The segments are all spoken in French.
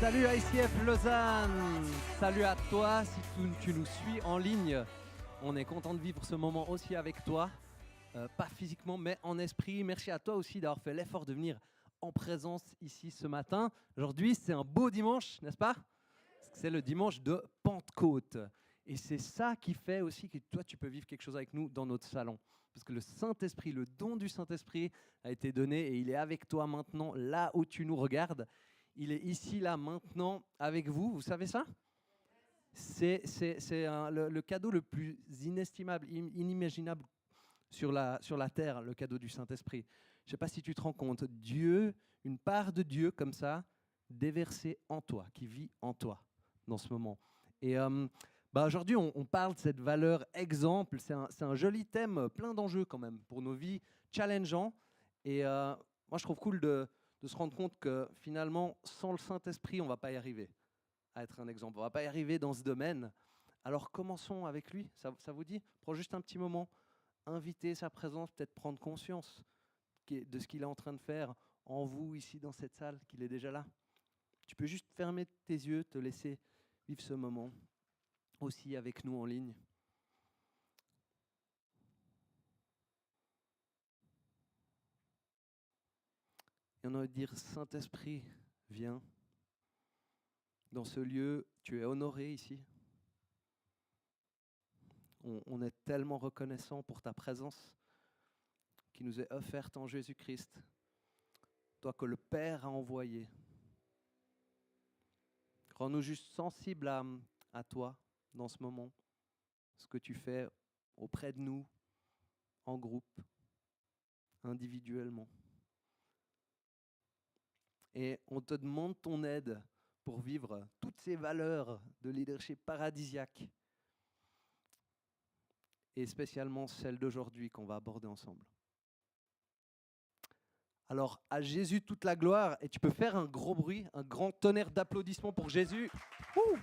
Salut ICF Lausanne, salut à toi si tu nous suis en ligne. On est content de vivre ce moment aussi avec toi, pas physiquement mais en esprit. Merci à toi aussi d'avoir fait l'effort de venir en présence ici ce matin. Aujourd'hui c'est un beau dimanche, n'est-ce pas? C'est le dimanche de Pentecôte. Et c'est ça qui fait aussi que toi tu peux vivre quelque chose avec nous dans notre salon. Parce que le Saint-Esprit, le don du Saint-Esprit a été donné et il est avec toi maintenant là où tu nous regardes. Il est ici, là, maintenant, avec vous. Vous savez ça? C'est le cadeau le plus inestimable, inimaginable sur la terre, le cadeau du Saint-Esprit. Je ne sais pas si tu te rends compte, Dieu, une part de Dieu comme ça, déversée en toi, qui vit en toi dans ce moment. Et aujourd'hui, on parle de cette valeur exemple. C'est un joli thème, plein d'enjeux quand même, pour nos vies, challengeant. Et moi, je trouve cool de se rendre compte que finalement, sans le Saint-Esprit, on ne va pas y arriver à être un exemple. On ne va pas y arriver dans ce domaine. Alors commençons avec lui, ça vous dit? Prends juste un petit moment, inviter sa présence, peut-être prendre conscience de ce qu'il est en train de faire en vous, ici dans cette salle, qu'il est déjà là. Tu peux juste fermer tes yeux, te laisser vivre ce moment, aussi avec nous en ligne. Et on a envie de dire, Saint-Esprit, viens. Dans ce lieu, tu es honoré ici. On est tellement reconnaissant pour ta présence qui nous est offerte en Jésus-Christ, toi que le Père a envoyé. Rends-nous juste sensibles à toi dans ce moment, ce que tu fais auprès de nous, en groupe, individuellement. Et on te demande ton aide pour vivre toutes ces valeurs de leadership paradisiaque et spécialement celles d'aujourd'hui qu'on va aborder ensemble. Alors, à Jésus toute la gloire, et tu peux faire un gros bruit, un grand tonnerre d'applaudissements pour Jésus. Ouh!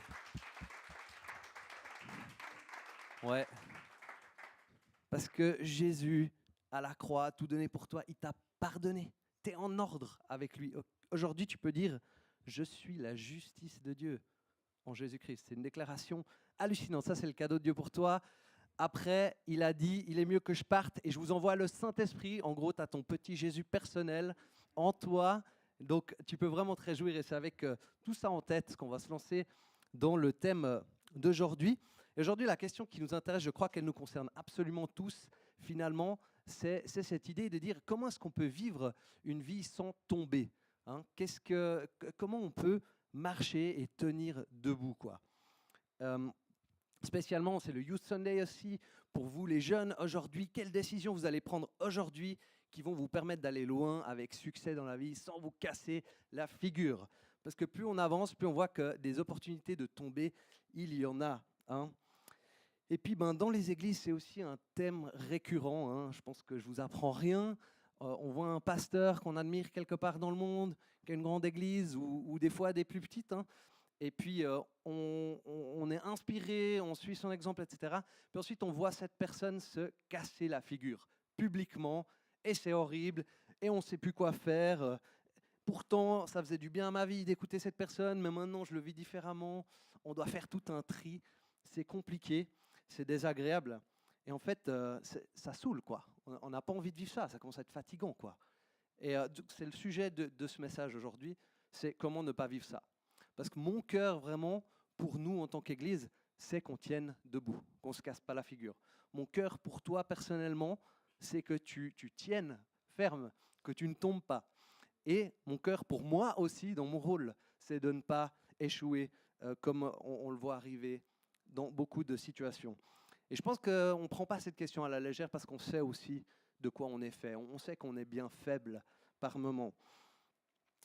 Ouais. Parce que Jésus, à la croix, a tout donné pour toi, il t'a pardonné. Tu es en ordre avec lui. Aujourd'hui, tu peux dire, je suis la justice de Dieu en Jésus-Christ. C'est une déclaration hallucinante. Ça, c'est le cadeau de Dieu pour toi. Après, il a dit, il est mieux que je parte et je vous envoie le Saint-Esprit. En gros, tu as ton petit Jésus personnel en toi. Donc, tu peux vraiment te réjouir et c'est avec tout ça en tête qu'on va se lancer dans le thème d'aujourd'hui. Et aujourd'hui, la question qui nous intéresse, je crois qu'elle nous concerne absolument tous, finalement, c'est cette idée de dire comment est-ce qu'on peut vivre une vie sans tomber, hein? Comment on peut marcher et tenir debout, quoi. Spécialement, c'est le Youth Sunday aussi. Pour vous, les jeunes, aujourd'hui, quelles décisions vous allez prendre aujourd'hui qui vont vous permettre d'aller loin avec succès dans la vie sans vous casser la figure? Parce que plus on avance, plus on voit que des opportunités de tomber, il y en a, hein. Et puis, dans les églises, c'est aussi un thème récurrent, hein. Je pense que je ne vous apprends rien. On voit un pasteur qu'on admire quelque part dans le monde, qui a une grande église ou des fois des plus petites, hein. Et puis, on est inspiré, on suit son exemple, etc. Puis ensuite, on voit cette personne se casser la figure publiquement, et c'est horrible, et on ne sait plus quoi faire. Pourtant, ça faisait du bien à ma vie d'écouter cette personne, mais maintenant, je le vis différemment. On doit faire tout un tri. C'est compliqué, c'est désagréable. Et en fait, ça saoule, quoi. On n'a pas envie de vivre ça, ça commence à être fatigant, quoi. Et c'est le sujet de ce message aujourd'hui, c'est comment ne pas vivre ça. Parce que mon cœur, vraiment, pour nous en tant qu'Église, c'est qu'on tienne debout, qu'on ne se casse pas la figure. Mon cœur pour toi, personnellement, c'est que tu tiennes ferme, que tu ne tombes pas. Et mon cœur pour moi aussi, dans mon rôle, c'est de ne pas échouer comme on le voit arriver dans beaucoup de situations. Et je pense qu'on ne prend pas cette question à la légère parce qu'on sait aussi de quoi on est fait. On sait qu'on est bien faible par moment.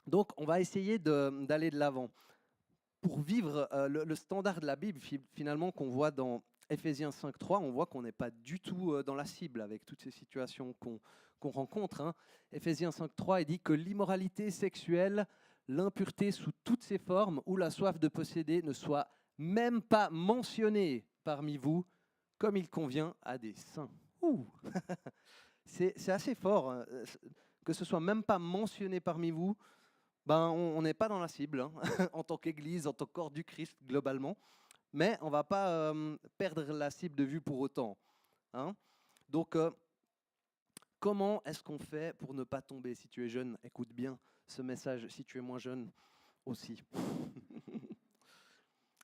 Donc, on va essayer d'aller de l'avant. Pour vivre le standard de la Bible, finalement, qu'on voit dans Éphésiens 5.3, on voit qu'on n'est pas du tout dans la cible avec toutes ces situations qu'on rencontre, hein. Éphésiens 5.3, il dit que l'immoralité sexuelle, l'impureté sous toutes ses formes ou la soif de posséder ne soit même pas mentionnée parmi vous comme il convient à des saints. Ouh. C'est assez fort, hein, que ce soit même pas mentionné parmi vous. Ben, on n'est pas dans la cible, hein, en tant qu'Église, en tant que corps du Christ, globalement. Mais on ne va pas perdre la cible de vue pour autant, hein. Donc, comment est-ce qu'on fait pour ne pas tomber? Si tu es jeune, écoute bien ce message. Si tu es moins jeune, aussi.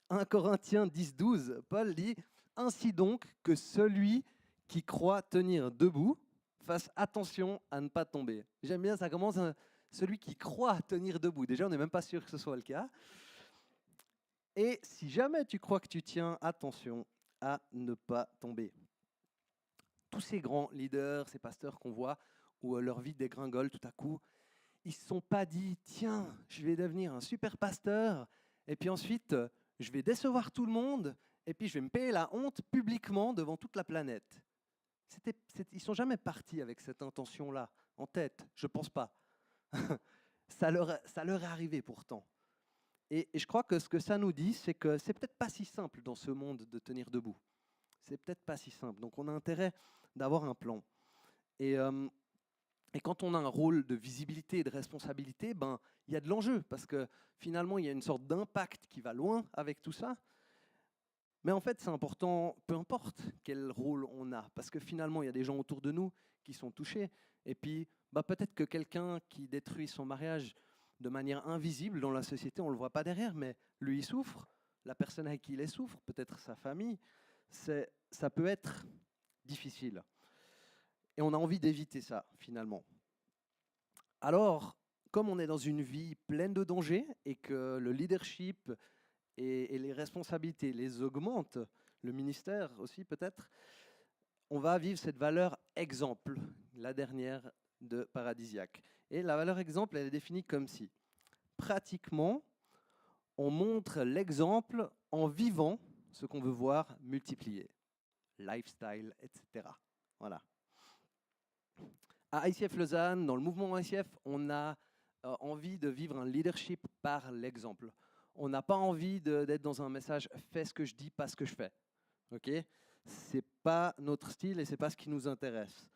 1 Corinthiens 10, 12, Paul dit « Ainsi donc que celui qui croit tenir debout fasse attention à ne pas tomber. » J'aime bien, ça commence, celui qui croit tenir debout. Déjà, on n'est même pas sûr que ce soit le cas. Et si jamais tu crois que tu tiens, attention à ne pas tomber. Tous ces grands leaders, ces pasteurs qu'on voit, où leur vie dégringole tout à coup, ils ne se sont pas dit « Tiens, je vais devenir un super pasteur, et puis ensuite, je vais décevoir tout le monde, et puis je vais me payer la honte publiquement devant toute la planète. » Ils ne sont jamais partis avec cette intention-là en tête, je ne pense pas. Ça leur est arrivé pourtant. Et je crois que ce que ça nous dit, c'est que c'est peut-être pas si simple dans ce monde de tenir debout. C'est peut-être pas si simple. Donc on a intérêt d'avoir un plan. Et quand on a un rôle de visibilité et de responsabilité, ben, il y a de l'enjeu, parce que finalement, il y a une sorte d'impact qui va loin avec tout ça. Mais en fait, c'est important, peu importe quel rôle on a, parce que finalement, il y a des gens autour de nous qui sont touchés. Et puis, bah, peut-être que quelqu'un qui détruit son mariage de manière invisible dans la société, on ne le voit pas derrière, mais lui, il souffre. La personne avec qui il est souffre, peut-être sa famille. Ça peut être difficile. Et on a envie d'éviter ça, finalement. Alors, comme on est dans une vie pleine de dangers et que le leadership et les responsabilités les augmentent, le ministère aussi peut-être, on va vivre cette valeur exemple, la dernière de Paradisiaque. Et la valeur exemple, elle est définie comme si, pratiquement, on montre l'exemple en vivant ce qu'on veut voir multiplier. Lifestyle, etc. Voilà. À ICF Lausanne, dans le mouvement ICF, on a envie de vivre un leadership par l'exemple. On n'a pas envie d'être dans un message « fais ce que je dis, pas ce que je fais ». Okay, ce n'est pas notre style et ce n'est pas ce qui nous intéresse.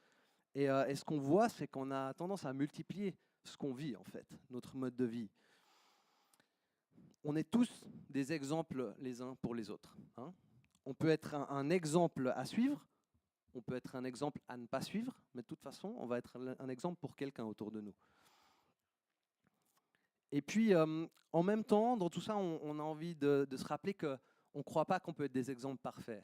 Et ce qu'on voit, c'est qu'on a tendance à multiplier ce qu'on vit, en fait, notre mode de vie. On est tous des exemples les uns pour les autres, hein. On peut être un exemple à suivre, on peut être un exemple à ne pas suivre, mais de toute façon, on va être un exemple pour quelqu'un autour de nous. Et puis, en même temps, dans tout ça, on a envie de se rappeler qu'on ne croit pas qu'on peut être des exemples parfaits.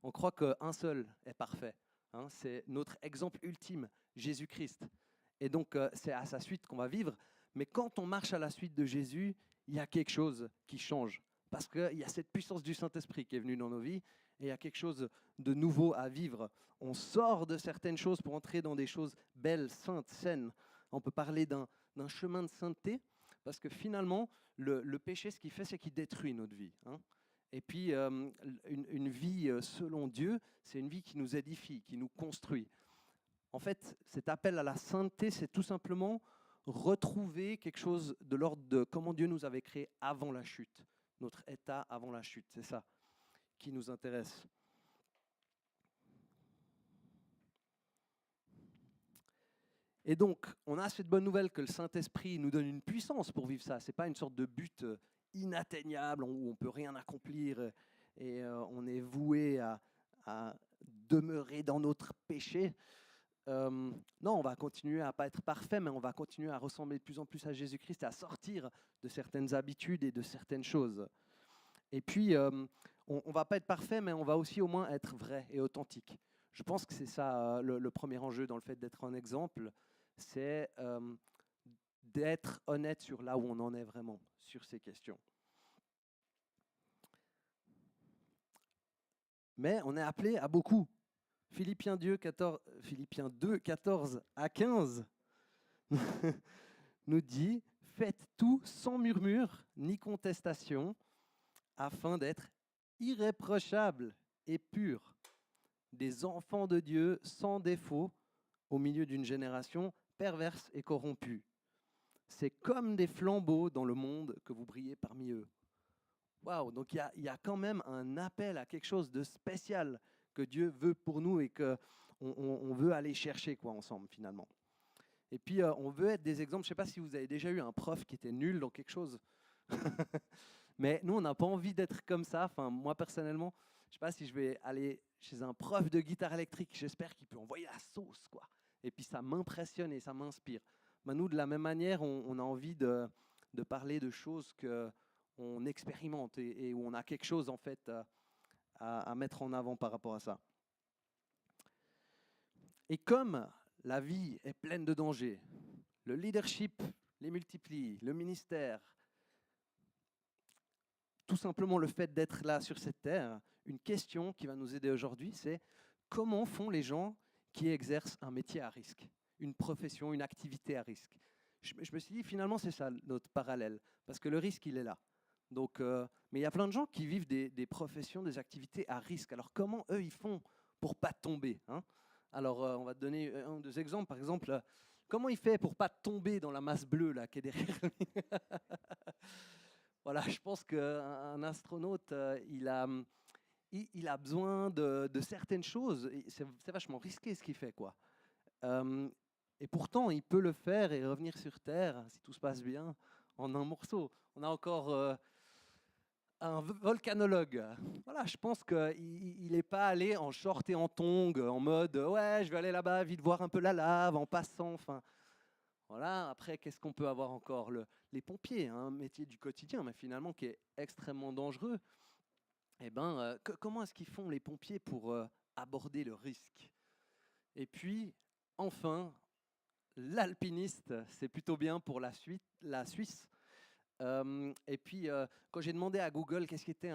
On croit qu'un seul est parfait, hein, c'est notre exemple ultime, Jésus-Christ. Et donc, c'est à sa suite qu'on va vivre. Mais quand on marche à la suite de Jésus, il y a quelque chose qui change. Parce qu'il y a cette puissance du Saint-Esprit qui est venue dans nos vies, et il y a quelque chose de nouveau à vivre. On sort de certaines choses pour entrer dans des choses belles, saintes, saines. On peut parler d'un chemin de sainteté, parce que finalement, le péché, ce qu'il fait, c'est qu'il détruit notre vie, hein. Et puis, une vie selon Dieu, c'est une vie qui nous édifie, qui nous construit. En fait, cet appel à la sainteté, c'est tout simplement retrouver quelque chose de l'ordre de comment Dieu nous avait créés avant la chute, notre état avant la chute, c'est ça qui nous intéresse. Et donc, on a cette bonne nouvelle que le Saint-Esprit nous donne une puissance pour vivre ça. Ce n'est pas une sorte de but inatteignable où on ne peut rien accomplir et on est voué à demeurer dans notre péché. Non, on va continuer à ne pas être parfait, mais on va continuer à ressembler de plus en plus à Jésus-Christ et à sortir de certaines habitudes et de certaines choses. Et puis, on ne va pas être parfait, mais on va aussi au moins être vrai et authentique. Je pense que c'est ça le premier enjeu dans le fait d'être un exemple, c'est d'être honnête sur là où on en est vraiment, sur ces questions. Mais on est appelé à beaucoup. Philippiens 2, 14 à 15 nous dit « Faites tout sans murmure ni contestation, afin d'être irréprochables et purs, des enfants de Dieu sans défaut, au milieu d'une génération perverse et corrompue. C'est comme des flambeaux dans le monde que vous brillez parmi eux. » Waouh, donc il y a quand même un appel à quelque chose de spécial que Dieu veut pour nous et qu'on veut aller chercher ensemble finalement. Et puis, on veut être des exemples. Je ne sais pas si vous avez déjà eu un prof qui était nul dans quelque chose. Mais nous, on n'a pas envie d'être comme ça. Enfin, moi, personnellement, je ne sais pas si je vais aller chez un prof de guitare électrique. J'espère qu'il peut envoyer la sauce, quoi. Et puis, ça m'impressionne et ça m'inspire. Ben, nous, de la même manière, on a envie de parler de choses qu'on expérimente et où on a quelque chose, en fait, à mettre en avant par rapport à ça. Et comme la vie est pleine de dangers, le leadership les multiplie, le ministère, tout simplement le fait d'être là sur cette terre, une question qui va nous aider aujourd'hui, c'est comment font les gens qui exercent un métier à risque, une profession, une activité à risque. Je me suis dit, finalement, c'est ça notre parallèle, parce que le risque, il est là. Donc, mais il y a plein de gens qui vivent des professions, des activités à risque. Alors, comment eux, ils font pour ne pas tomber, hein? Alors, on va te donner un ou deux exemples. Par exemple, comment il fait pour ne pas tomber dans la masse bleue là, qui est derrière lui? Voilà, je pense qu'un astronaute, il a besoin de certaines choses. C'est vachement risqué ce qu'il fait, quoi. Et pourtant, il peut le faire et revenir sur Terre, si tout se passe bien, en un morceau. On a encore un volcanologue. Voilà, je pense qu'il n'est pas allé en short et en tongs, en mode « ouais, je vais aller là-bas, vite voir un peu la lave, en passant ». Enfin, voilà. Après, qu'est-ce qu'on peut avoir encore? Les pompiers, un métier du quotidien, mais finalement qui est extrêmement dangereux. Eh ben, comment est-ce qu'ils font les pompiers pour aborder le risque? Et puis, enfin, l'alpiniste, c'est plutôt bien pour la Suisse. Et puis, quand j'ai demandé à Google qu'est-ce qui était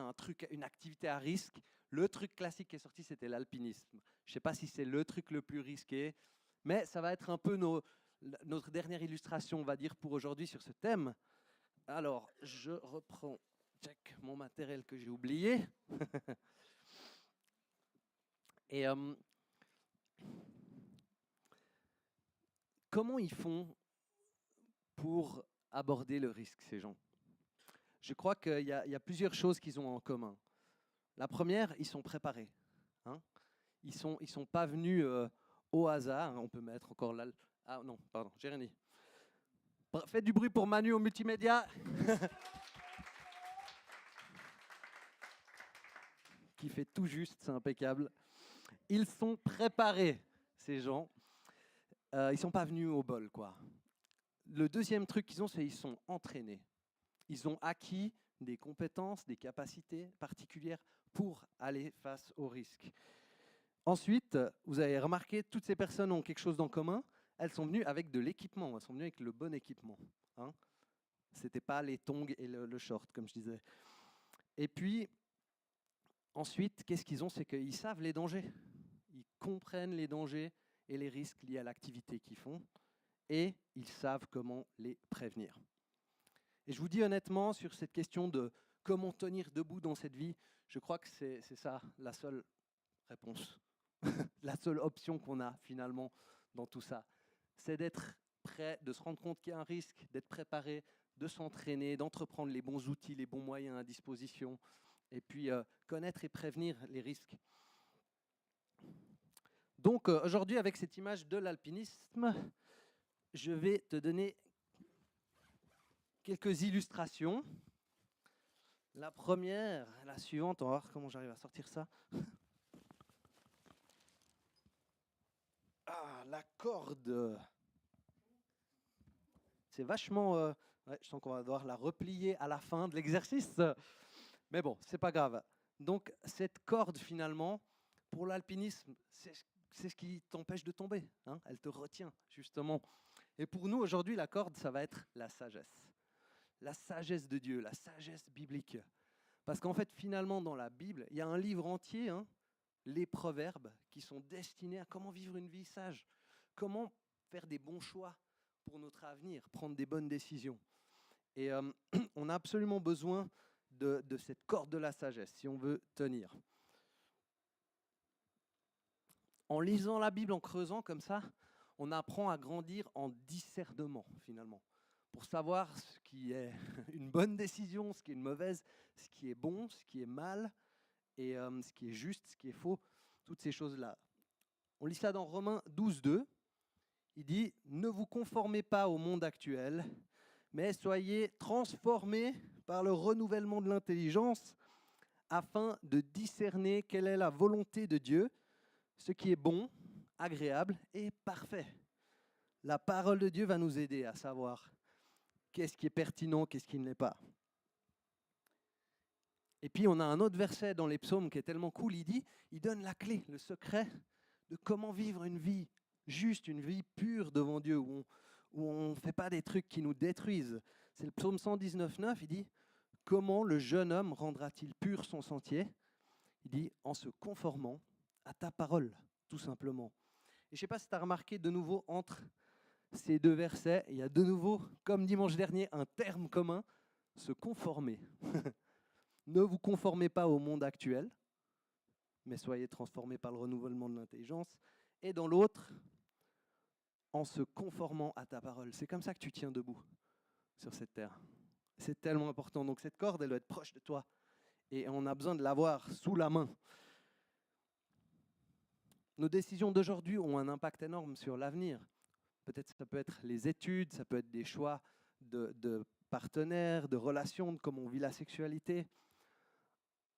une activité à risque, le truc classique qui est sorti, c'était l'alpinisme. Je ne sais pas si c'est le truc le plus risqué, mais ça va être un peu notre dernière illustration, on va dire, pour aujourd'hui sur ce thème. Alors, je reprends mon matériel que j'ai oublié. Et comment ils font pour aborder le risque, ces gens? Je crois qu'il y a plusieurs choses qu'ils ont en commun. La première, ils sont préparés. Hein, ils sont pas venus au hasard. On peut mettre encore là. Ah non, pardon, j'ai rien dit. Faites du bruit pour Manu au multimédia. Qui fait tout juste, c'est impeccable. Ils sont préparés, ces gens. Ils sont pas venus au bol, quoi. Le deuxième truc qu'ils ont, c'est qu'ils sont entraînés. Ils ont acquis des compétences, des capacités particulières pour aller face au risque. Ensuite, vous avez remarqué, toutes ces personnes ont quelque chose en commun. Elles sont venues avec de l'équipement, elles sont venues avec le bon équipement. Hein. Ce n'était pas les tongs et le short, comme je disais. Et puis, ensuite, qu'est-ce qu'ils ont? C'est qu'ils savent les dangers. Ils comprennent les dangers et les risques liés à l'activité qu'ils font. Et ils savent comment les prévenir. Et je vous dis honnêtement, sur cette question de comment tenir debout dans cette vie, je crois que c'est ça la seule réponse. La seule option qu'on a finalement dans tout ça, c'est d'être prêt, de se rendre compte qu'il y a un risque, d'être préparé, de s'entraîner, d'entreprendre les bons outils, les bons moyens à disposition, et puis connaître et prévenir les risques. Donc aujourd'hui, avec cette image de l'alpinisme, je vais te donner quelques illustrations. La première, la suivante, on va voir comment j'arrive à sortir ça. Ah, la corde. C'est vachement... ouais, je sens qu'on va devoir la replier à la fin de l'exercice. Mais bon, c'est pas grave. Donc, cette corde, finalement, pour l'alpinisme, c'est ce qui t'empêche de tomber. Hein, elle te retient, justement. Et pour nous, aujourd'hui, la corde, ça va être la sagesse. La sagesse de Dieu, la sagesse biblique. Parce qu'en fait, finalement, dans la Bible, il y a un livre entier, hein, les proverbes, qui sont destinés à comment vivre une vie sage, comment faire des bons choix pour notre avenir, prendre des bonnes décisions. Et on a absolument besoin de cette corde de la sagesse, si on veut tenir. En lisant la Bible, en creusant comme ça, on apprend à grandir en discernement, finalement, pour savoir ce qui est une bonne décision, ce qui est une mauvaise, ce qui est bon, ce qui est mal, et ce qui est juste, ce qui est faux, toutes ces choses-là. On lit ça dans Romains 12, 2. il dit « Ne vous conformez pas au monde actuel, mais soyez transformés par le renouvellement de l'intelligence afin de discerner quelle est la volonté de Dieu, ce qui est bon, agréable et parfait. » La parole de Dieu va nous aider à savoir qu'est-ce qui est pertinent, qu'est-ce qui ne l'est pas. Et puis on a un autre verset dans les psaumes qui est tellement cool, il donne la clé, le secret de comment vivre une vie juste, une vie pure devant Dieu, où on ne fait pas des trucs qui nous détruisent. C'est le psaume 119,9, il dit « Comment le jeune homme rendra-t-il pur son sentier ?» Il dit « En se conformant à ta parole, tout simplement. » Et je ne sais pas si tu as remarqué de nouveau entre ces deux versets, il y a de nouveau, comme dimanche dernier, un terme commun, se conformer. Ne vous conformez pas au monde actuel, mais soyez transformés par le renouvellement de l'intelligence. Et dans l'autre, en se conformant à ta parole. C'est comme ça que tu tiens debout sur cette terre. C'est tellement important. Donc cette corde, elle doit être proche de toi. Et on a besoin de l'avoir sous la main. Nos décisions d'aujourd'hui ont un impact énorme sur l'avenir. Peut-être ça peut être les études, ça peut être des choix de partenaires, de relations, de comment on vit la sexualité.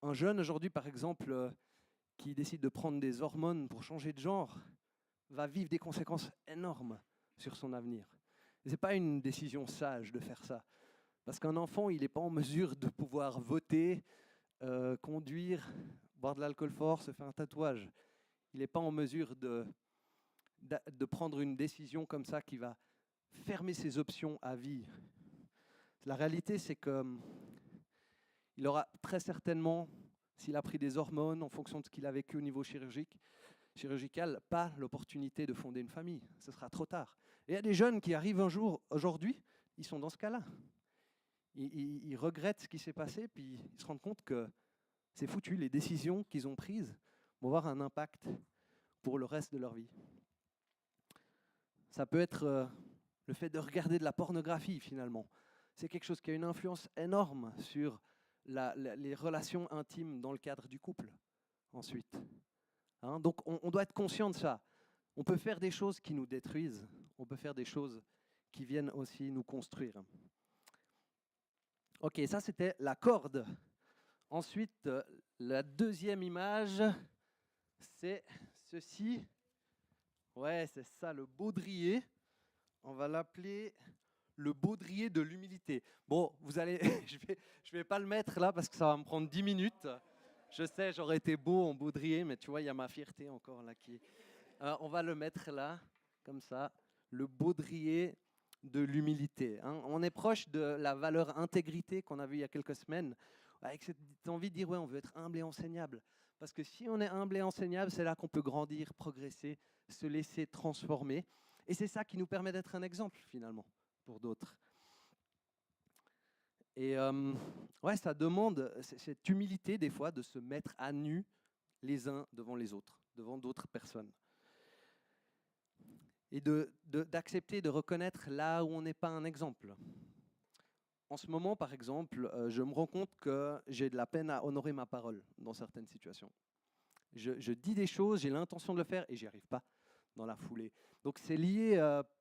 Un jeune aujourd'hui, par exemple, qui décide de prendre des hormones pour changer de genre, va vivre des conséquences énormes sur son avenir. Ce n'est pas une décision sage de faire ça. Parce qu'un enfant, il n'est pas en mesure de pouvoir voter, conduire, boire de l'alcool fort, se faire un tatouage. Il n'est pas en mesure de prendre une décision comme ça qui va fermer ses options à vie. La réalité, c'est qu'il aura très certainement, s'il a pris des hormones en fonction de ce qu'il a vécu au niveau chirurgical, pas l'opportunité de fonder une famille. Ce sera trop tard. Et il y a des jeunes qui arrivent un jour, aujourd'hui, ils sont dans ce cas-là. Ils regrettent ce qui s'est passé, puis ils se rendent compte que c'est foutu. Les décisions qu'ils ont prises vont avoir un impact pour le reste de leur vie. Ça peut être le fait de regarder de la pornographie, finalement. C'est quelque chose qui a une influence énorme sur les relations intimes dans le cadre du couple, ensuite. Hein, donc on doit être conscient de ça. On peut faire des choses qui nous détruisent, on peut faire des choses qui viennent aussi nous construire. Ok, ça c'était la corde. Ensuite, la deuxième image, c'est ceci. Ouais, c'est ça, le baudrier. On va l'appeler le baudrier de l'humilité. Bon, vous allez, je vais pas le mettre là parce que ça va me prendre 10 minutes. Je sais, j'aurais été beau en baudrier, mais tu vois, il y a ma fierté encore là qui... on va le mettre là, comme ça, le baudrier de l'humilité. Hein. On est proche de la valeur intégrité qu'on a vue il y a quelques semaines, avec cette envie de dire, ouais, on veut être humble et enseignable. Parce que si on est humble et enseignable, c'est là qu'on peut grandir, progresser, se laisser transformer. Et c'est ça qui nous permet d'être un exemple, finalement, pour d'autres. Et ouais, ça demande cette humilité, des fois, de se mettre à nu les uns devant les autres, devant d'autres personnes. Et d'accepter de reconnaître là où on n'est pas un exemple. En ce moment, par exemple, je me rends compte que j'ai de la peine à honorer ma parole dans certaines situations. Je dis des choses, j'ai l'intention de le faire et j'y arrive pas dans la foulée. Donc c'est lié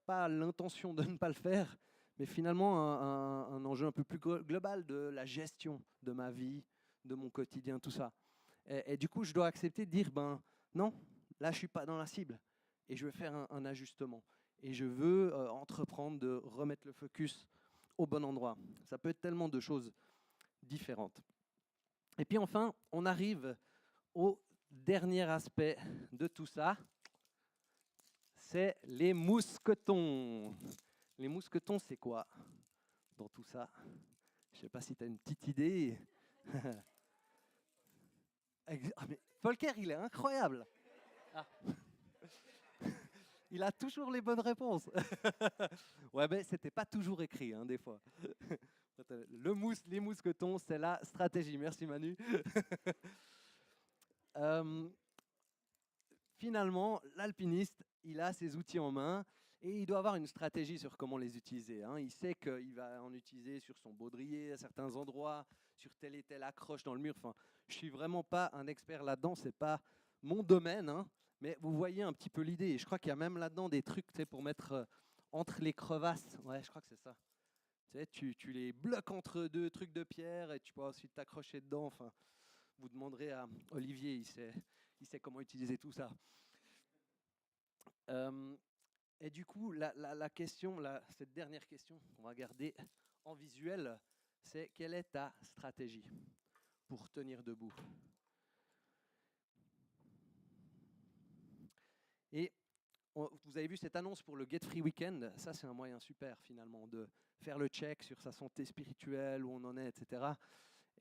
pas à l'intention de ne pas le faire, mais finalement un enjeu un peu plus global de la gestion de ma vie, de mon quotidien, tout ça. Et du coup, je dois accepter de dire, ben non, là je suis pas dans la cible et je veux faire un ajustement. Et je veux entreprendre de remettre le focus au bon endroit. Ça peut être tellement de choses différentes. Et puis enfin, on arrive au dernier aspect de tout ça, c'est les mousquetons. Les mousquetons, c'est quoi dans tout ça? Je ne sais pas si tu as une petite idée. Ah, mais Volker, il est incroyable. Ah. Il a toujours les bonnes réponses. Ouais, mais c'était pas toujours écrit, hein, des fois. Les mousquetons, c'est la stratégie. Merci Manu. Finalement, l'alpiniste, il a ses outils en main et il doit avoir une stratégie sur comment les utiliser. Hein. Il sait qu'il va en utiliser sur son baudrier à certains endroits, sur telle et telle accroche dans le mur. Enfin, je ne suis vraiment pas un expert là-dedans, ce n'est pas mon domaine. Hein. Mais vous voyez un petit peu l'idée. Et je crois qu'il y a même là-dedans des trucs, tu sais, pour mettre entre les crevasses. Ouais, je crois que c'est ça. Tu sais, tu les bloques entre deux trucs de pierre et tu peux ensuite t'accrocher dedans. Enfin, vous demanderez à Olivier, il sait comment utiliser tout ça. Euh, et du coup, la question, cette dernière question qu'on va garder en visuel, c'est quelle est ta stratégie pour tenir debout? Et vous avez vu cette annonce pour le Get Free Weekend, ça c'est un moyen super finalement de faire le check sur sa santé spirituelle, où on en est, etc.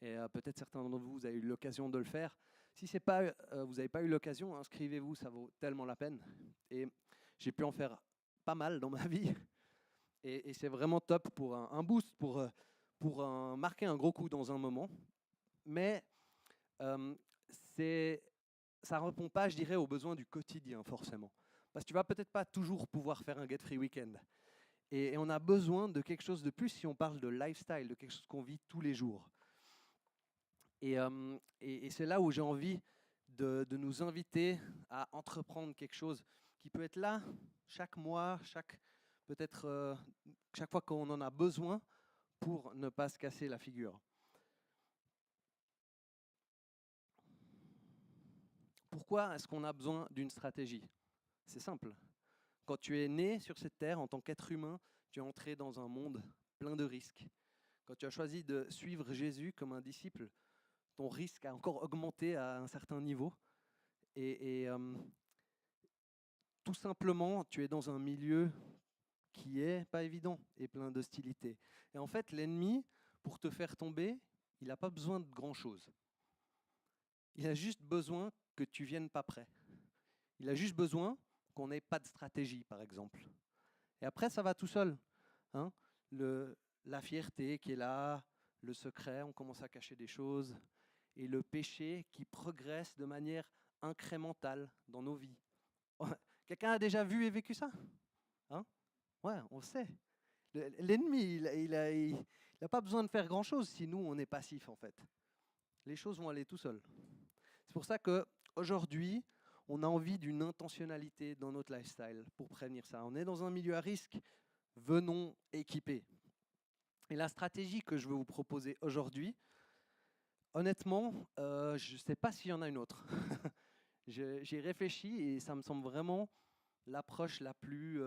Et peut-être certains d'entre vous, vous avez eu l'occasion de le faire. Si c'est pas, vous n'avez pas eu l'occasion, inscrivez-vous, ça vaut tellement la peine. Et j'ai pu en faire pas mal dans ma vie. Et c'est vraiment top pour un boost, pour marquer un gros coup dans un moment. Mais euh, ça ne répond pas, je dirais, aux besoins du quotidien forcément. Parce que tu vas peut-être pas toujours pouvoir faire un Get Free Weekend. Et on a besoin de quelque chose de plus si on parle de lifestyle, de quelque chose qu'on vit tous les jours. Et c'est là où j'ai envie de nous inviter à entreprendre quelque chose qui peut être là chaque mois, peut-être chaque fois qu'on en a besoin pour ne pas se casser la figure. Pourquoi est-ce qu'on a besoin d'une stratégie? C'est simple. Quand tu es né sur cette terre en tant qu'être humain, tu es entré dans un monde plein de risques. Quand tu as choisi de suivre Jésus comme un disciple, ton risque a encore augmenté à un certain niveau. Et tout simplement, tu es dans un milieu qui est pas évident et plein d'hostilité. Et en fait, l'ennemi, pour te faire tomber, il n'a pas besoin de grand-chose. Il a juste besoin que tu viennes pas prêt. Il a juste besoin qu'on n'ait pas de stratégie, par exemple. Et après, ça va tout seul. Hein, la fierté qui est là, le secret, on commence à cacher des choses, et le péché qui progresse de manière incrémentale dans nos vies. Quelqu'un a déjà vu et vécu ça? Hein? Ouais, on sait. L'ennemi, il n'a pas besoin de faire grand-chose si nous, on est passif, en fait. Les choses vont aller tout seuls. C'est pour ça qu'aujourd'hui, on a envie d'une intentionnalité dans notre lifestyle pour prévenir ça. On est dans un milieu à risque, venons équipés. Et la stratégie que je veux vous proposer aujourd'hui, honnêtement, je ne sais pas s'il y en a une autre. J'ai réfléchi et ça me semble vraiment l'approche la plus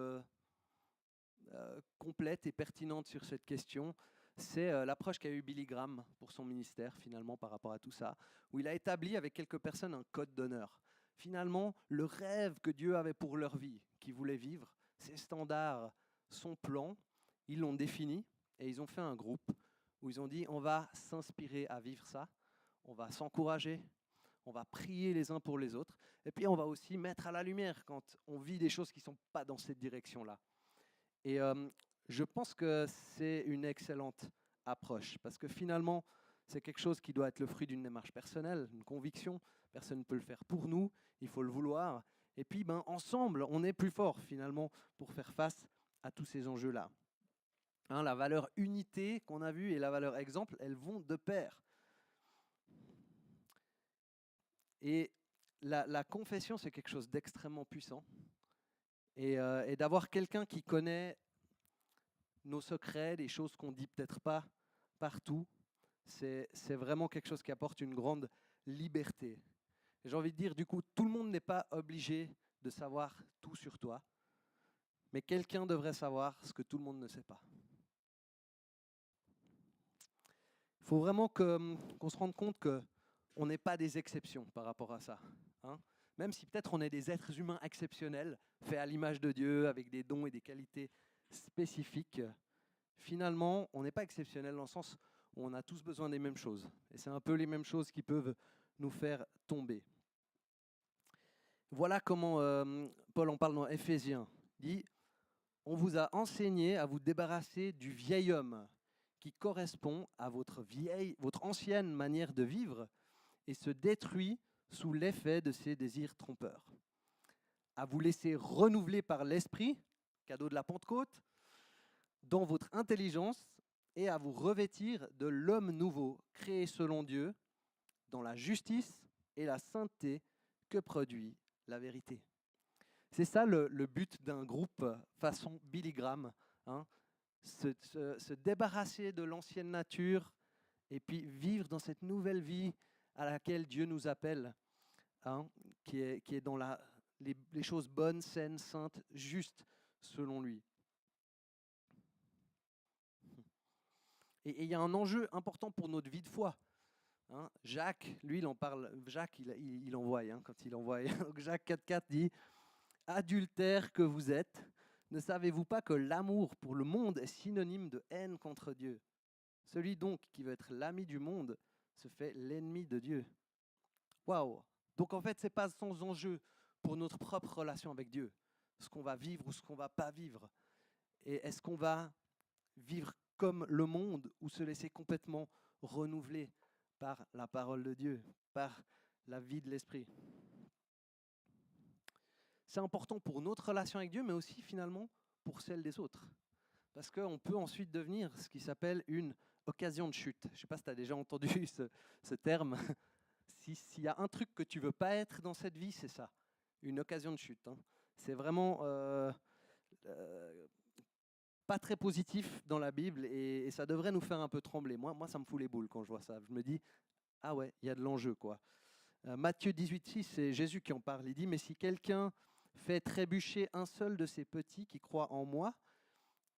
complète et pertinente sur cette question. C'est l'approche qu'a eu Billy Graham pour son ministère, finalement, par rapport à tout ça, où il a établi avec quelques personnes un code d'honneur. Finalement, le rêve que Dieu avait pour leur vie, qu'ils voulaient vivre, ses standards, son plan, ils l'ont défini et ils ont fait un groupe où ils ont dit on va s'inspirer à vivre ça, on va s'encourager, on va prier les uns pour les autres, et puis on va aussi mettre à la lumière quand on vit des choses qui ne sont pas dans cette direction-là. Et je pense que c'est une excellente approche, parce que finalement, c'est quelque chose qui doit être le fruit d'une démarche personnelle, une conviction. Personne ne peut le faire pour nous, il faut le vouloir. Et puis, ensemble, on est plus fort finalement pour faire face à tous ces enjeux-là. Hein, la valeur unité qu'on a vue et la valeur exemple, elles vont de pair. Et la confession, c'est quelque chose d'extrêmement puissant. Et d'avoir quelqu'un qui connaît nos secrets, des choses qu'on ne dit peut-être pas partout, c'est vraiment quelque chose qui apporte une grande liberté. J'ai envie de dire, du coup, tout le monde n'est pas obligé de savoir tout sur toi, mais quelqu'un devrait savoir ce que tout le monde ne sait pas. Il faut vraiment qu'on se rende compte qu'on n'est pas des exceptions par rapport à ça. Hein. Même si peut-être on est des êtres humains exceptionnels, faits à l'image de Dieu, avec des dons et des qualités spécifiques, finalement, on n'est pas exceptionnel dans le sens où on a tous besoin des mêmes choses. Et c'est un peu les mêmes choses qui peuvent nous faire tomber. Voilà comment Paul en parle dans Éphésiens. Il dit « On vous a enseigné à vous débarrasser du vieil homme qui correspond à votre ancienne manière de vivre et se détruit sous l'effet de ses désirs trompeurs. À vous laisser renouveler par l'esprit, cadeau de la Pentecôte, dans votre intelligence et à vous revêtir de l'homme nouveau, créé selon Dieu, dans la justice et la sainteté que produit la vérité. C'est ça le but d'un groupe façon Billy Graham, hein, se débarrasser de l'ancienne nature et puis vivre dans cette nouvelle vie à laquelle Dieu nous appelle, hein, qui est dans les choses bonnes, saines, saintes, justes selon lui. Et il y a un enjeu important pour notre vie de foi. Hein. Jacques, lui, il en parle. Jacques, il envoie, hein, quand il envoie. Donc Jacques 4,4 dit « Adultères que vous êtes, ne savez-vous pas que l'amour pour le monde est synonyme de haine contre Dieu ? Celui donc qui veut être l'ami du monde se fait l'ennemi de Dieu. » Waouh! Donc en fait, ce n'est pas sans enjeu pour notre propre relation avec Dieu, ce qu'on va vivre ou ce qu'on ne va pas vivre. Et est-ce qu'on va vivre comme le monde ou se laisser complètement renouveler par la parole de Dieu, par la vie de l'Esprit? C'est important pour notre relation avec Dieu, mais aussi finalement pour celle des autres. Parce qu'on peut ensuite devenir ce qui s'appelle une occasion de chute. Je ne sais pas si tu as déjà entendu ce terme. S'il y a un truc que tu ne veux pas être dans cette vie, c'est ça, une occasion de chute. Hein. C'est vraiment pas très positif dans la Bible et ça devrait nous faire un peu trembler. Moi, ça me fout les boules quand je vois ça. Je me dis, ah ouais, il y a de l'enjeu, quoi. Matthieu 18,6, c'est Jésus qui en parle. Il dit, mais si quelqu'un fait trébucher un seul de ses petits qui croient en moi,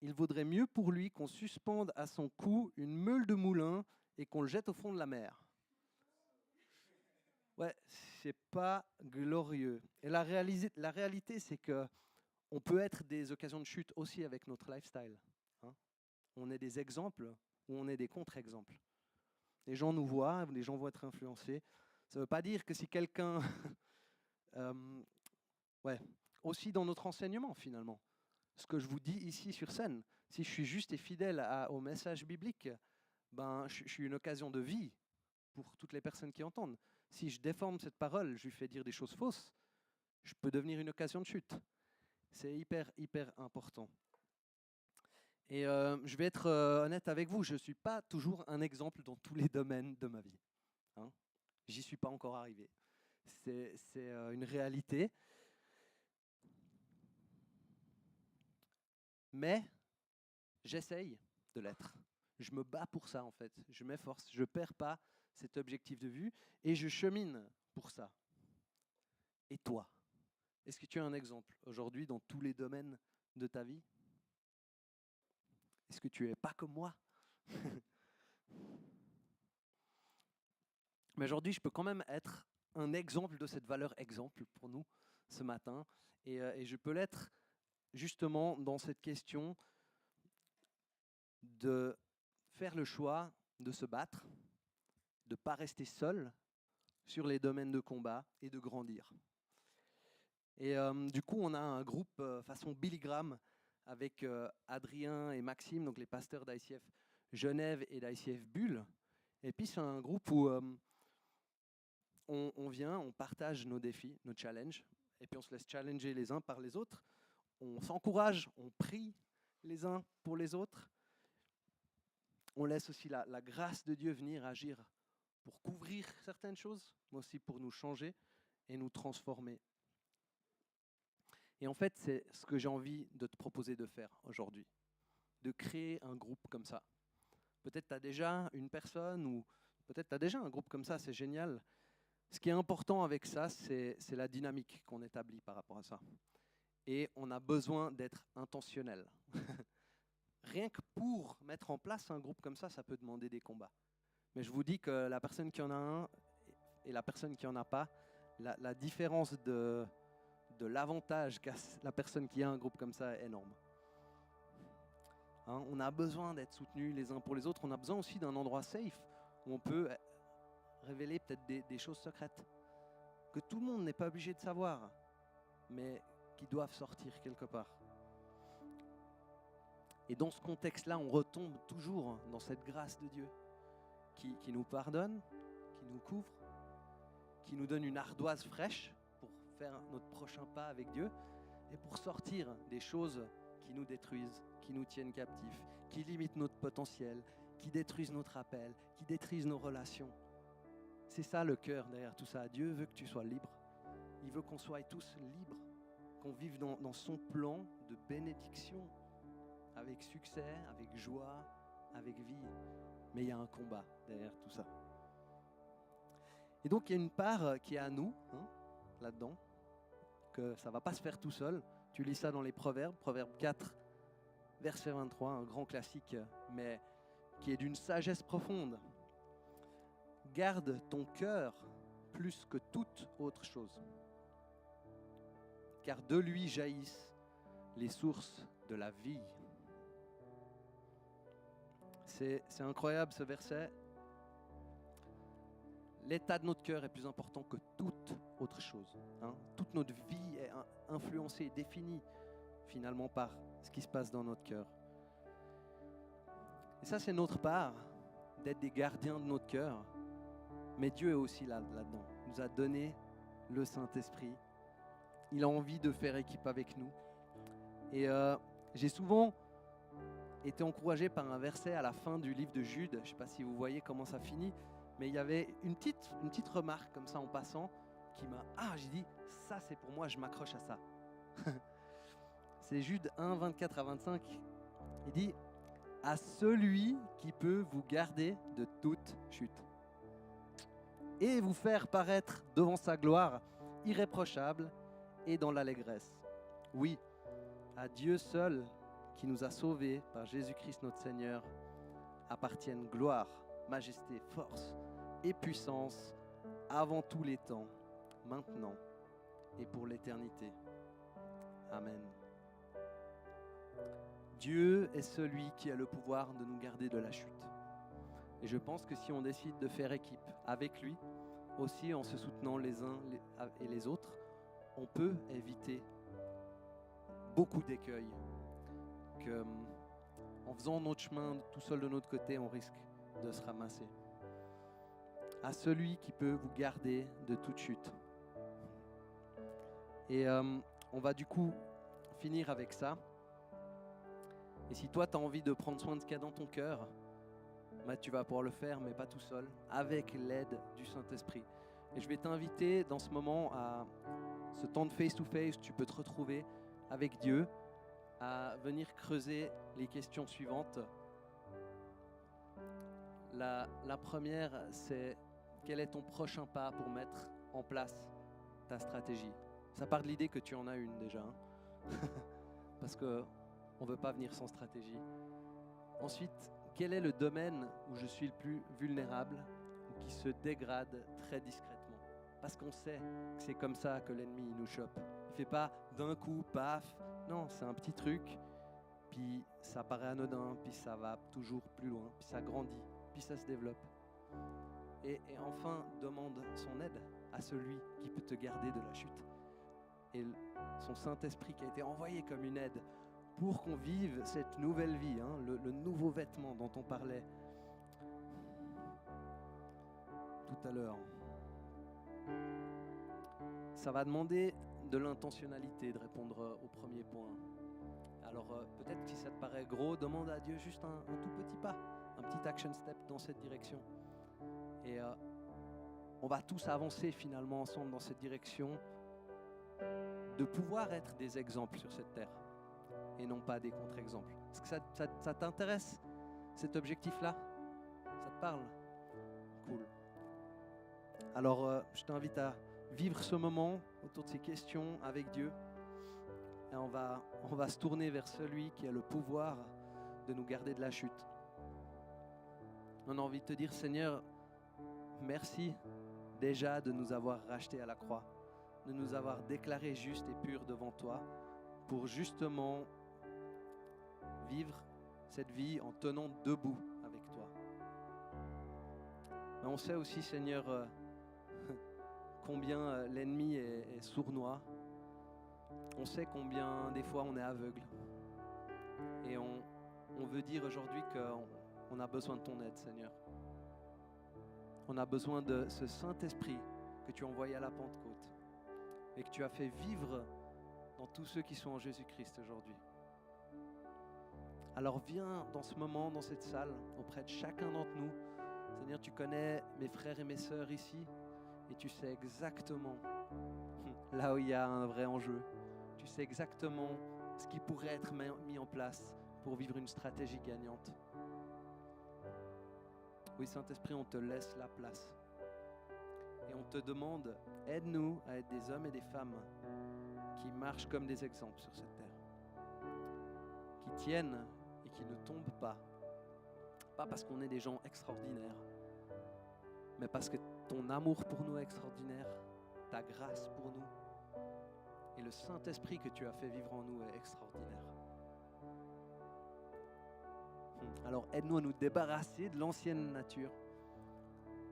il vaudrait mieux pour lui qu'on suspende à son cou une meule de moulin et qu'on le jette au fond de la mer. Ouais, c'est pas glorieux. Et la réalité, c'est que on peut être des occasions de chute aussi avec notre lifestyle. Hein. On est des exemples ou on est des contre-exemples. Les gens nous voient, les gens vont être influencés. Ça ne veut pas dire que si quelqu'un... aussi dans notre enseignement finalement. Ce que je vous dis ici sur scène, si je suis juste et fidèle au message biblique, ben, je suis une occasion de vie pour toutes les personnes qui entendent. Si je déforme cette parole, je lui fais dire des choses fausses, je peux devenir une occasion de chute. C'est hyper, hyper important. Et je vais être honnête avec vous, je ne suis pas toujours un exemple dans tous les domaines de ma vie. Hein. J'y suis pas encore arrivé. C'est une réalité. Mais j'essaye de l'être. Je me bats pour ça en fait. Je m'efforce, je ne perds pas cet objectif de vue et je chemine pour ça. Et toi, est-ce que tu as un exemple aujourd'hui dans tous les domaines de ta vie? Est-ce que tu n'es pas comme moi? Mais aujourd'hui, je peux quand même être un exemple de cette valeur exemple pour nous ce matin. Et je peux l'être justement dans cette question de faire le choix de se battre, de ne pas rester seul sur les domaines de combat et de grandir. Et du coup, on a un groupe façon Billy Graham avec Adrien et Maxime, donc les pasteurs d'ICF Genève et d'ICF Bulle. Et puis c'est un groupe où on vient, on partage nos défis, nos challenges, et puis on se laisse challenger les uns par les autres. On s'encourage, on prie les uns pour les autres. On laisse aussi la grâce de Dieu venir agir pour couvrir certaines choses, mais aussi pour nous changer et nous transformer. Et en fait, c'est ce que j'ai envie de te proposer de faire aujourd'hui, de créer un groupe comme ça. Peut-être tu as déjà une personne ou peut-être tu as déjà un groupe comme ça, c'est génial. Ce qui est important avec ça, c'est la dynamique qu'on établit par rapport à ça. Et on a besoin d'être intentionnel. Rien que pour mettre en place un groupe comme ça peut demander des combats. Mais je vous dis que la personne qui en a un et la personne qui en a pas, la différence de l'avantage qu'a la personne qui a un groupe comme ça est énorme. Hein, on a besoin d'être soutenus les uns pour les autres. On a besoin aussi d'un endroit safe où on peut révéler peut-être des choses secrètes que tout le monde n'est pas obligé de savoir, mais qui doivent sortir quelque part. Et dans ce contexte-là, on retombe toujours dans cette grâce de Dieu qui nous pardonne, qui nous couvre, qui nous donne une ardoise fraîche pour faire notre prochain pas avec Dieu et pour sortir des choses qui nous détruisent, qui nous tiennent captifs, qui limitent notre potentiel, qui détruisent notre appel, qui détruisent nos relations. C'est ça le cœur derrière tout ça. Dieu veut que tu sois libre. Il veut qu'on soit tous libres, qu'on vive dans son plan de bénédiction, avec succès, avec joie, avec vie. Mais il y a un combat derrière tout ça. Et donc, il y a une part qui est à nous, là-dedans, que ça ne va pas se faire tout seul. Tu lis ça dans les Proverbes, Proverbe 4, verset 23, un grand classique, mais qui est d'une sagesse profonde. Garde ton cœur plus que toute autre chose, car de lui jaillissent les sources de la vie. C'est incroyable ce verset. L'état de notre cœur est plus important que toute autre chose. Toute notre vie est influencée, définie finalement par ce qui se passe dans notre cœur. Et ça, c'est notre part, d'être des gardiens de notre cœur. Mais Dieu est aussi là-dedans. Il nous a donné le Saint-Esprit. Il a envie de faire équipe avec nous. Et j'ai souvent été encouragé par un verset à la fin du livre de Jude. Je ne sais pas si vous voyez comment ça finit. Mais il y avait une petite remarque comme ça en passant qui m'a... j'ai dit, ça c'est pour moi, je m'accroche à ça. C'est Jude 1, 24 à 25. Il dit, à celui qui peut vous garder de toute chute et vous faire paraître devant sa gloire irréprochable et dans l'allégresse. Oui, à Dieu seul qui nous a sauvés par Jésus-Christ notre Seigneur appartiennent gloire, majesté, force et puissance avant tous les temps, maintenant et pour l'éternité. Amen. Dieu est celui qui a le pouvoir de nous garder de la chute. Et je pense que si on décide de faire équipe avec lui, aussi en se soutenant les uns et les autres, on peut éviter beaucoup d'écueils que, en faisant notre chemin tout seul de notre côté, on risque de se ramasser. À celui qui peut vous garder de toute chute. Et on va du coup finir avec ça. Et si toi, tu as envie de prendre soin de ce qu'il y a dans ton cœur, tu vas pouvoir le faire, mais pas tout seul, avec l'aide du Saint-Esprit. Et je vais t'inviter dans ce moment à ce temps de face-to-face, tu peux te retrouver avec Dieu, à venir creuser les questions suivantes. La première, c'est quel est ton prochain pas pour mettre en place ta stratégie? Ça part de l'idée que tu en as une déjà, parce qu'on ne veut pas venir sans stratégie. Ensuite, quel est le domaine où je suis le plus vulnérable ou qui se dégrade très discrètement? Parce qu'on sait que c'est comme ça que l'ennemi nous chope. Il ne fait pas d'un coup, paf. Non, c'est un petit truc, puis ça paraît anodin, puis ça va toujours plus loin, puis ça grandit, puis ça se développe. Et enfin, demande son aide à celui qui peut te garder de la chute. Et son Saint-Esprit qui a été envoyé comme une aide pour qu'on vive cette nouvelle vie, le nouveau vêtement dont on parlait tout à l'heure. Ça va demander de l'intentionnalité de répondre au premier point. Alors peut-être que si ça te paraît gros, demande à Dieu juste un tout petit pas, un petit action step dans cette direction. Et on va tous avancer finalement ensemble dans cette direction de pouvoir être des exemples sur cette terre et non pas des contre-exemples. Est-ce que ça t'intéresse, cet objectif-là? Ça te parle? Cool. Alors, je t'invite à vivre ce moment autour de ces questions avec Dieu. Et on va se tourner vers celui qui a le pouvoir de nous garder de la chute. On a envie de te dire, Seigneur, merci déjà de nous avoir rachetés à la croix, de nous avoir déclarés justes et purs devant toi, pour justement vivre cette vie en tenant debout avec toi. Mais on sait aussi, Seigneur, combien l'ennemi est sournois. On sait combien des fois on est aveugle. Et on veut dire aujourd'hui qu'on a besoin de ton aide, Seigneur. On a besoin de ce Saint-Esprit que tu as envoyé à la Pentecôte et que tu as fait vivre dans tous ceux qui sont en Jésus-Christ aujourd'hui. Alors viens dans ce moment, dans cette salle, auprès de chacun d'entre nous. Seigneur, tu connais mes frères et mes sœurs ici et tu sais exactement là où il y a un vrai enjeu. Tu sais exactement ce qui pourrait être mis en place pour vivre une stratégie gagnante. Oui, Saint-Esprit, on te laisse la place. Et on te demande, aide-nous à être des hommes et des femmes qui marchent comme des exemples sur cette terre, qui tiennent et qui ne tombent pas. Pas parce qu'on est des gens extraordinaires, mais parce que ton amour pour nous est extraordinaire, ta grâce pour nous et le Saint-Esprit que tu as fait vivre en nous est extraordinaire. Alors aide-nous à nous débarrasser de l'ancienne nature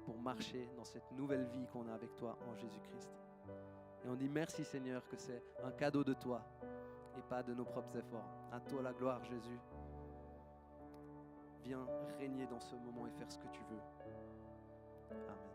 pour marcher dans cette nouvelle vie qu'on a avec toi en Jésus-Christ. Et on dit merci Seigneur que c'est un cadeau de toi et pas de nos propres efforts. À toi la gloire Jésus. Viens régner dans ce moment et faire ce que tu veux. Amen.